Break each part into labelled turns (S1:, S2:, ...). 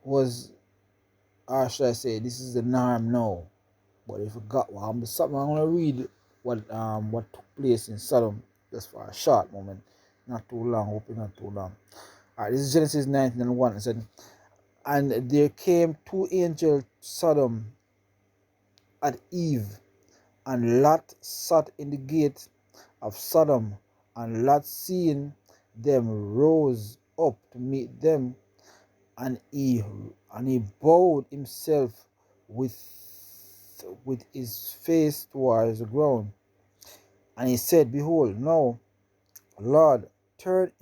S1: was, or should I say, this is the norm now. But if you got something, I'm gonna read what took place in Sodom just for a short moment, not too long. Hoping not too long. Alright, this is Genesis 19 and 1. It said, and there came two angels Sodom at eve, and Lot sat in the gate of Sodom, and Lot seeing them rose up to meet them, and he bowed himself with his face towards the ground, and he said, Behold, now, Lord, turn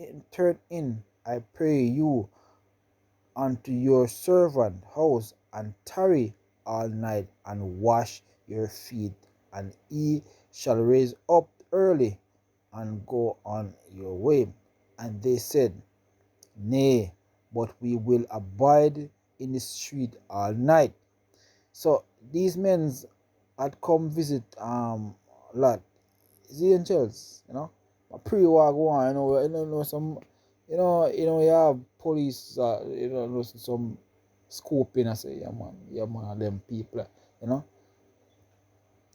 S1: in, I pray you, unto your servant house, and tarry all night, and wash your feet, and ye shall raise up early, and go on your way. And they said, Nay, but we will abide in the street all night. So these men had come visit Lot. The angels, a pre-war go on, some, you have police, some scoping. I say, yeah man, them people, you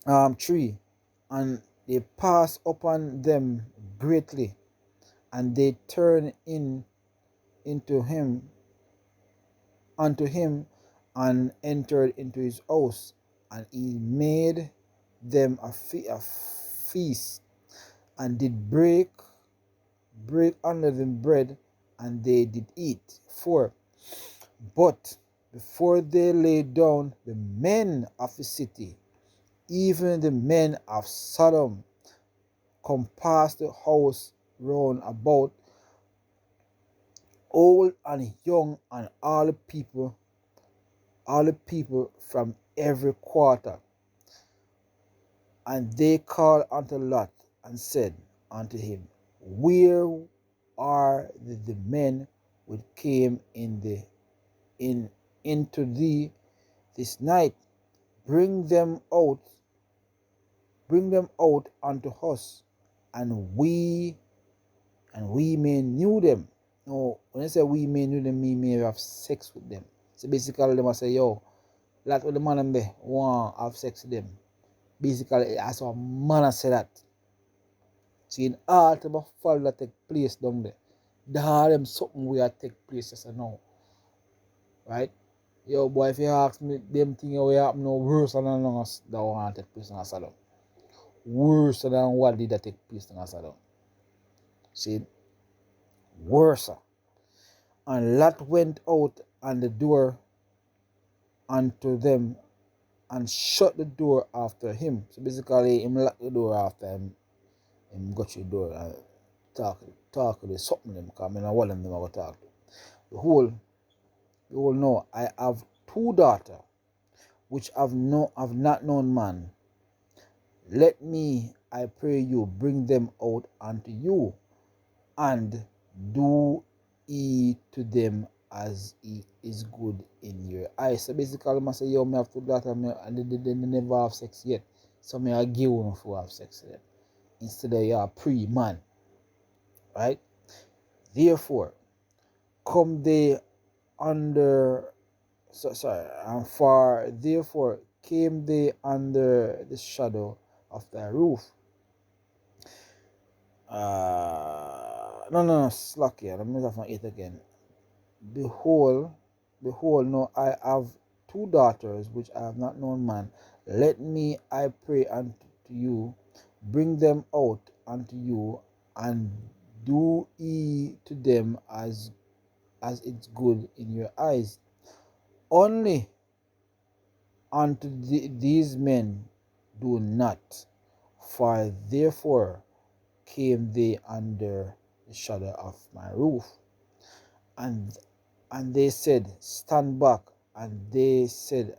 S1: know, tree, and they pass upon them greatly, and they turn in into him unto him, and entered into his house, and he made them a feast, and did break under them bread, and they did eat. 4. But before they lay down, the men of the city, even the men of Sodom, compassed the house round about, old and young, and all the people from every quarter. And they called unto Lot, and said unto him, Where are the men which came into thee this night? Bring them out unto us, and we may knew them. No, when I say we may knew them, we may have sex with them. So basically, they must say, yo, like with the man them there, want have sex with them. Basically, as a man say that. See, in all type of fall that take place down there, there them something will take place just now. Right? Yo, boy, if you ask me, them things will happen no worse than us that want to take place in Asadam. Worse than what did that take place in Asadam. See, worse. And Lot went out and the door unto them, and shut the door after him. So basically, him locked the door after him. Him got your door and talk with something them, because I know one of them I will talk to. Behold, know, I have two daughters, which have not known man. Let me, I pray you, bring them out unto you, and do ye to them as it is good in your eyes. So basically, I say, yo, me have two daughters, and they never have sex yet. So I give you for have sex with them. Instead of you are pre-man. Right? Therefore, come they under, and far, therefore came they under the shadow of thy roof. No, slack here. Let me start from 8 again. Behold, no, I have two daughters which I have not known man. Let me, I pray unto you, bring them out unto you, and do ye to them as it's good in your eyes. Only unto these men do not, for therefore came they under the shadow of my roof. And they said, Stand back. And they said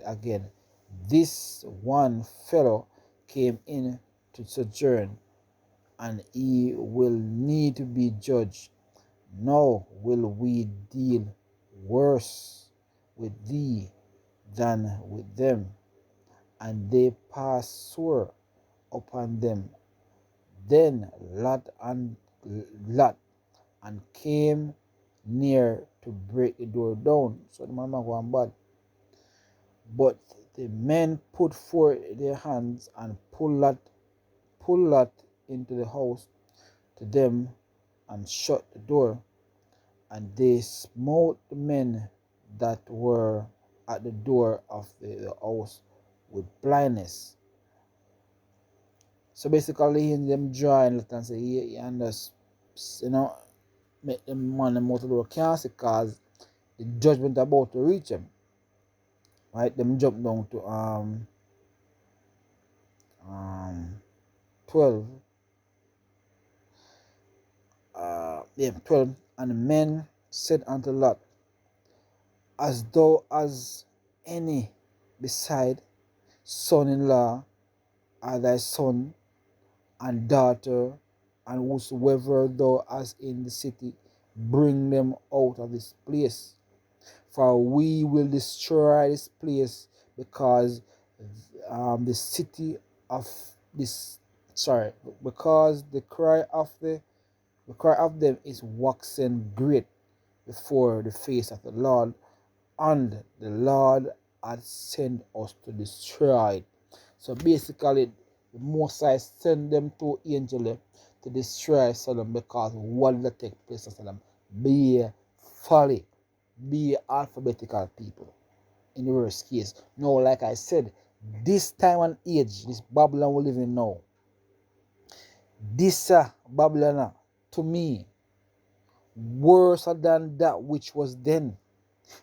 S1: again, This one fellow came in to sojourn, and he will need to be judged. Now will we deal worse with thee than with them. And they passed sore upon them. Then Lot and came near to break the door down. So the man go on bad. But the men put forth their hands and pull that into the house to them and shut the door. And they smote the men that were at the door of the house with blindness. So basically, in them drawing, let us say, and just, make them man them out of the door can't see because the judgment about to reach them. Right? Them jump down to 12. 12. And the men said unto Lot, as thou as any beside son-in-law are thy son and daughter, and whosoever thou hast in the city, bring them out of this place. For we will destroy this place, because the city of this because the cry of them is waxen great before the face of the Lord, and the Lord had sent us to destroy it. So basically, the Most High sent them two angels to destroy Sodom, because what that take place in Sodom? Be folly, be alphabetical people. In the worst case. No, like I said, this time and age, this Babylon we live in now, this Babylon, to me, worse than that which was then.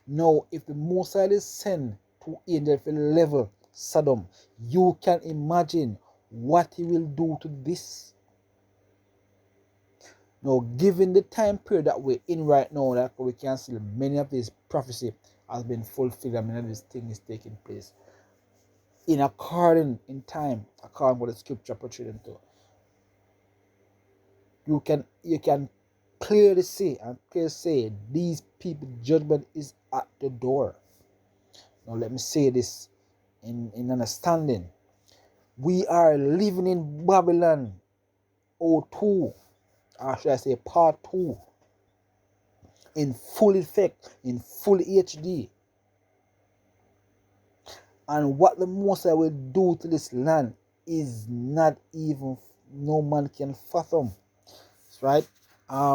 S1: Now, if the Most High is sent to angel for level Sodom, you can imagine what he will do to this. Now, given the time period that we're in right now, that we can see many of these prophecy has been fulfilled, and many of these things is taking place in time, according to what the scripture portrayed them to. You can clearly say these people judgment is at the door. Now let me say this in understanding. We are living in Babylon 02, or should I say part 2, in full effect, in full HD. And what the Most High will do to this land is not even no man can fathom. Right?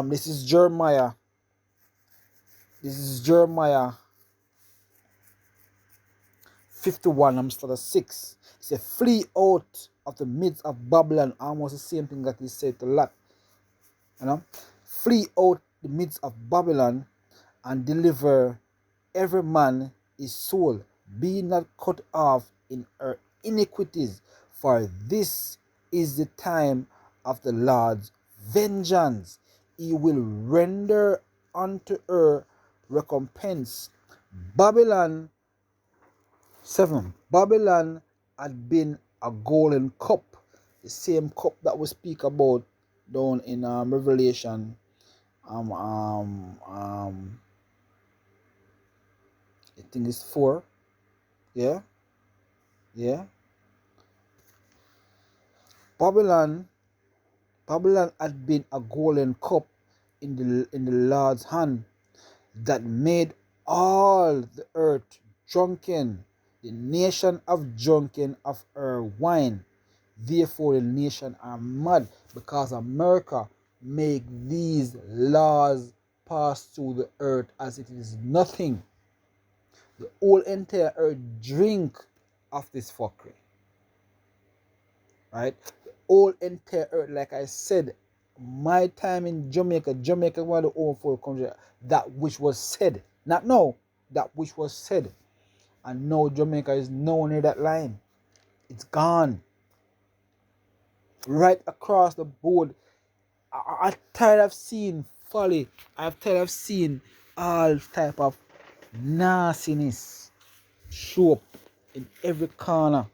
S1: This is Jeremiah. This is Jeremiah 51. I'm starting 6. It says, flee out of the midst of Babylon. Almost the same thing that he said to Lot. Flee out the midst of Babylon and deliver every man his soul. Be not cut off in her iniquities, for this is the time of the Lord's vengeance. He will render unto her recompense. Babylon 7. Babylon had been a golden cup, the same cup that we speak about down in Revelation. I think it's 4. Yeah. Babylon had been a golden cup in the Lord's hand, that made all the earth drunken. The nation of drunken of her wine. Therefore the nation are mad, because America make these laws pass through the earth as it is nothing. The whole entire earth drink of this fuckery. Right? The whole entire earth, like I said, my time in Jamaica is one of the only four countries that which was said. Not now, that which was said. And now Jamaica is nowhere near that line. It's gone. Right across the board. I'm tired of seeing folly. I'm tired of seeing all type of nastiness show up in every corner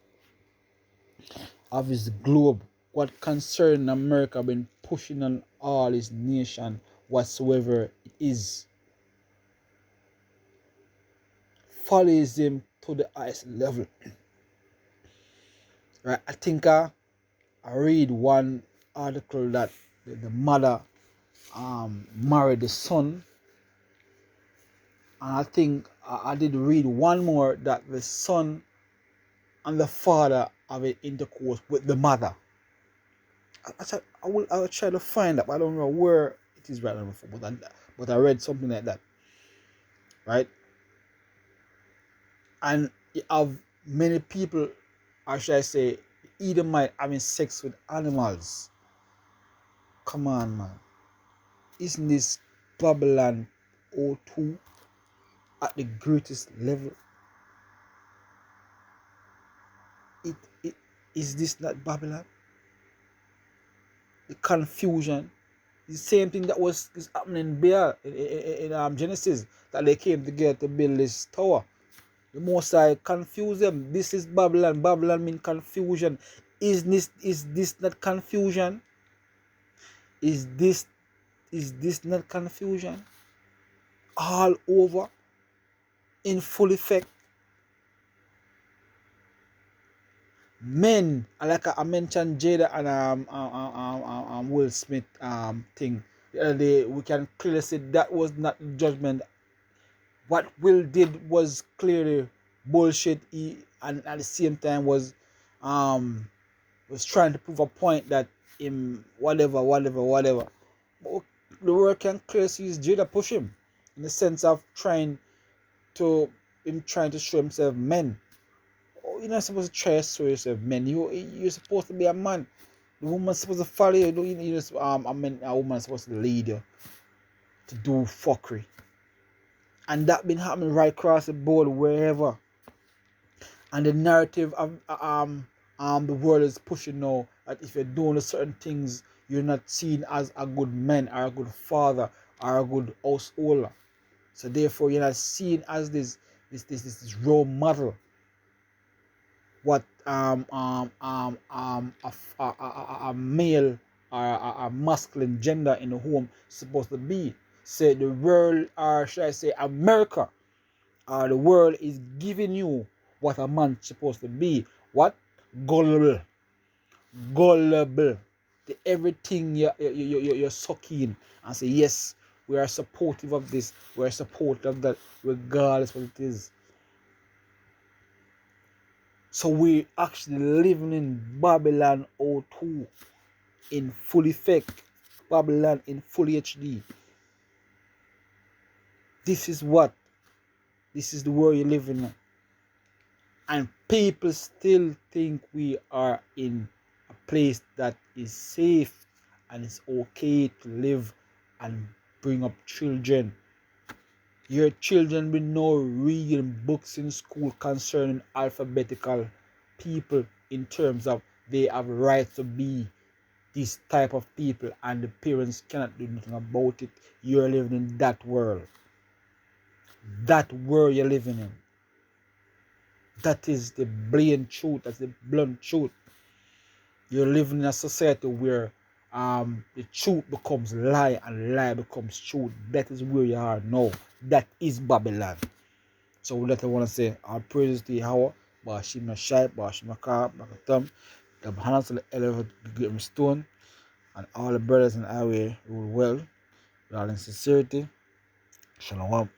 S1: of his globe. What concern America been pushing on all his nation whatsoever it is. Follyism to the highest level. Right? I think I read one article that the mother married the son And I think I did read one more that the son and the father have an intercourse with the mother. I will try to find that, but I don't know where it is right now, but I read something like that, right? And you have many people, or should I say, Edomite having sex with animals. Come on, man. Isn't this Babylon O2 at the greatest level? It is this not Babylon? The confusion, the same thing that was is happening there in Genesis, that they came together to build this tower. The Most High confuse them. This is Babylon. Babylon means confusion. Is this not confusion? Is this not confusion? All over, in full effect. Men, like I mentioned Jada and Will Smith thing the other day, we can clearly see that was not judgment. What Will did was clearly bullshit. And at the same time was trying to prove a point that him whatever. But the world can clearly see is Jada push him in the sense of trying to show himself men. Oh, you're not supposed to try to show yourself men. You're supposed to be a man. The woman's supposed to follow you. A woman's supposed to lead you to do fuckery. And that been happening right across the board wherever. And the narrative of the world is pushing now that if you're doing certain things, you're not seen as a good man or a good father or a good householder. So therefore you're not seen as this role model. What a male or a masculine gender in the home is supposed to be. Say the world, or should I say America, the world is giving you what a man's supposed to be. What? Gullible. To everything you're sucking and say, yes, we are supportive of this, we are supportive of that, regardless what it is. So we actually living in Babylon O2 in full effect. Babylon in full HD. This is the world you're living in. And people still think we are in a place that is safe and it's okay to live and bring up children. Your children will know reading books in school concerning alphabetical people, in terms of they have a right to be this type of people and the parents cannot do nothing about it. You're living in that world. That world you're living in. That is the blatant truth. That's the blunt truth. You're living in a society where the truth becomes lie and lie becomes truth. That is where you are now. That is Babylon. So with that I want to say our praises to Yahweh, Bashim Shai, Bashim Ka, Bakatam, the Bahanas of the Elephant Great Stone, and all the brothers in our way rule well, all in sincerity. Shalom.